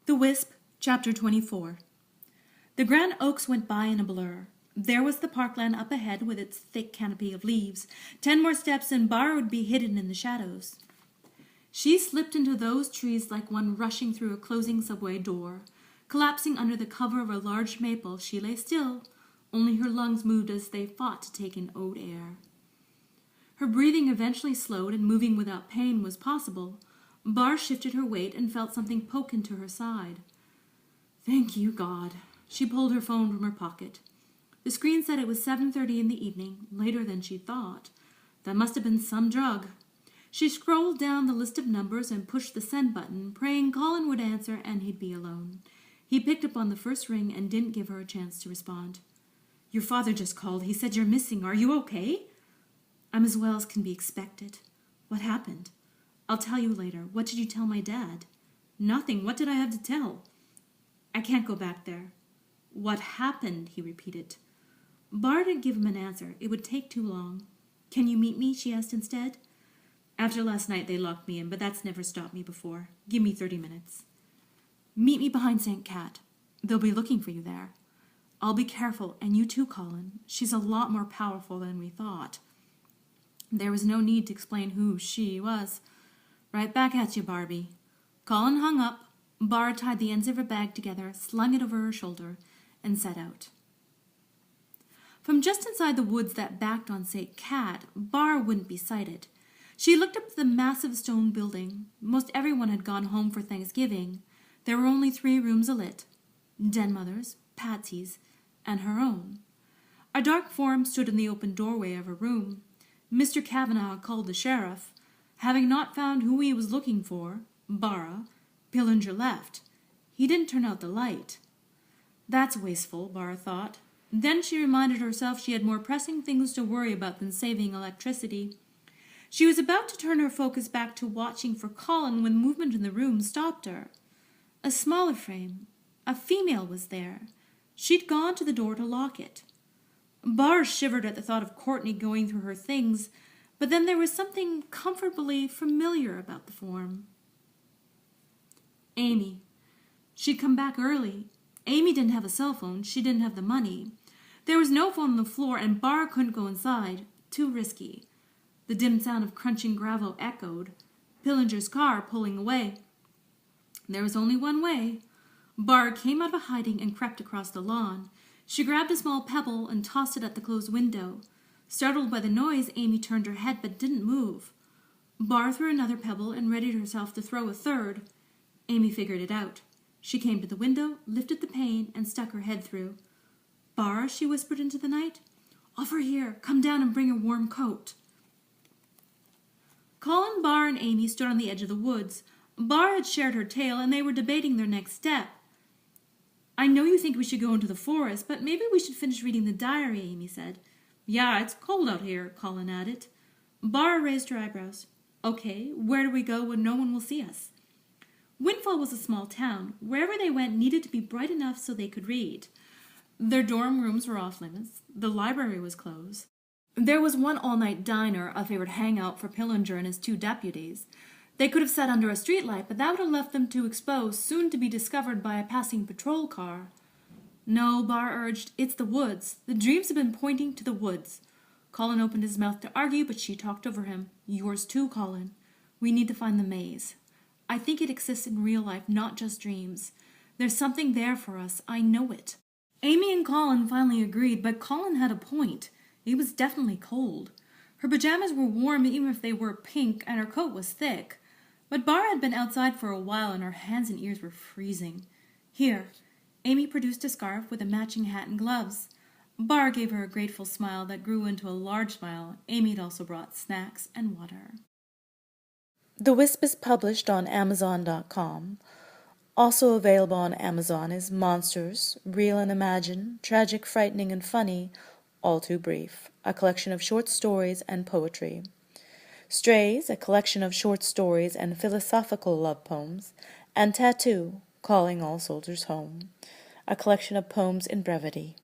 The Wisp, Chapter 24. The grand oaks went by in a blur. There was the parkland up ahead with its thick canopy of leaves. 10 more steps and Bara would be hidden in the shadows. She slipped into those trees like one rushing through a closing subway door. Collapsing under the cover of a large maple, she lay still. Only her lungs moved as they fought to take in oat air. Her breathing eventually slowed, and moving without pain was possible. Bara shifted her weight and felt something poke into her side. Thank you, God. She pulled her phone from her pocket. The screen said it was 7:30 in the evening, later than she'd thought. That must have been some drug. She scrolled down the list of numbers and pushed the send button, praying Colin would answer and he'd be alone. He picked up on the first ring and didn't give her a chance to respond. Your father just called. He said you're missing. Are you okay? I'm as well as can be expected. What happened? I'll tell you later. What did you tell my dad? Nothing. What did I have to tell? I can't go back there. What happened? He repeated. Bara didn't give him an answer. It would take too long. Can you meet me? She asked instead. After last night they locked me in, but that's never stopped me before. Give me 30 minutes. Meet me behind St. Cat. They'll be looking for you there. I'll be careful, and you too, Colin. She's a lot more powerful than we thought. There was no need to explain who she was. Right back at you, Barbie. Colin hung up. Bara tied the ends of her bag together, slung it over her shoulder, and set out. From just inside the woods that backed on St. Cat, Bara wouldn't be sighted. She looked up at the massive stone building. Most everyone had gone home for Thanksgiving. There were only 3 rooms alit. Den-mother's, Patsy's, and her own. A dark form stood in the open doorway of her room. Mr. Kavanagh called the sheriff. Having not found who he was looking for, Bara, Pillinger left. He didn't turn out the light. That's wasteful, Bara thought. Then she reminded herself she had more pressing things to worry about than saving electricity. She was about to turn her focus back to watching for Colin when movement in the room stopped her. A smaller frame. A female was there. She'd gone to the door to lock it. Bara shivered at the thought of Courtney going through her things, but then there was something comfortably familiar about the form. Amy. She'd come back early. Amy didn't have a cell phone. She didn't have the money. There was no phone on the floor, and Bara couldn't go inside. Too risky. The dim sound of crunching gravel echoed. Pillinger's car pulling away. There was only one way. Bara came out of hiding and crept across the lawn. She grabbed a small pebble and tossed it at the closed window. Startled by the noise, Amy turned her head but didn't move. Bara threw another pebble and readied herself to throw a third. Amy figured it out. She came to the window, lifted the pane, and stuck her head through. Bara, she whispered into the night. Over here. Come down and bring a warm coat. Colin, Bara, and Amy stood on the edge of the woods. Bara had shared her tale, and they were debating their next step. I know you think we should go into the forest, but maybe we should finish reading the diary, Amy said. Yeah, it's cold out here, Colin added. Bara raised her eyebrows. Okay, where do we go when no one will see us? Windfall was a small town. Wherever they went needed to be bright enough so they could read. Their dorm rooms were off limits. The library was closed. There was one all-night diner, a favorite hangout for Pillinger and his 2 deputies. They could have sat under a streetlight, but that would have left them too exposed, soon to be discovered by a passing patrol car. No, Bara urged, it's the woods. The dreams have been pointing to the woods. Colin opened his mouth to argue, but she talked over him. Yours too, Colin. We need to find the maze. I think it exists in real life, not just dreams. There's something there for us. I know it. Amy and Colin finally agreed, but Colin had a point. It was definitely cold. Her pajamas were warm even if they were pink, and her coat was thick. But Bara had been outside for a while, and her hands and ears were freezing. Here. Amy produced a scarf with a matching hat and gloves. Bara gave her a grateful smile that grew into a large smile. Amy had also brought snacks and water. The Wisp is published on Amazon.com. Also available on Amazon is Monsters, Real and Imagined, Tragic, Frightening, and Funny, All Too Brief, a collection of short stories and poetry. Strays, a collection of short stories and philosophical love poems, and Tattoo, Calling All Soldiers Home, a collection of poems in brevity.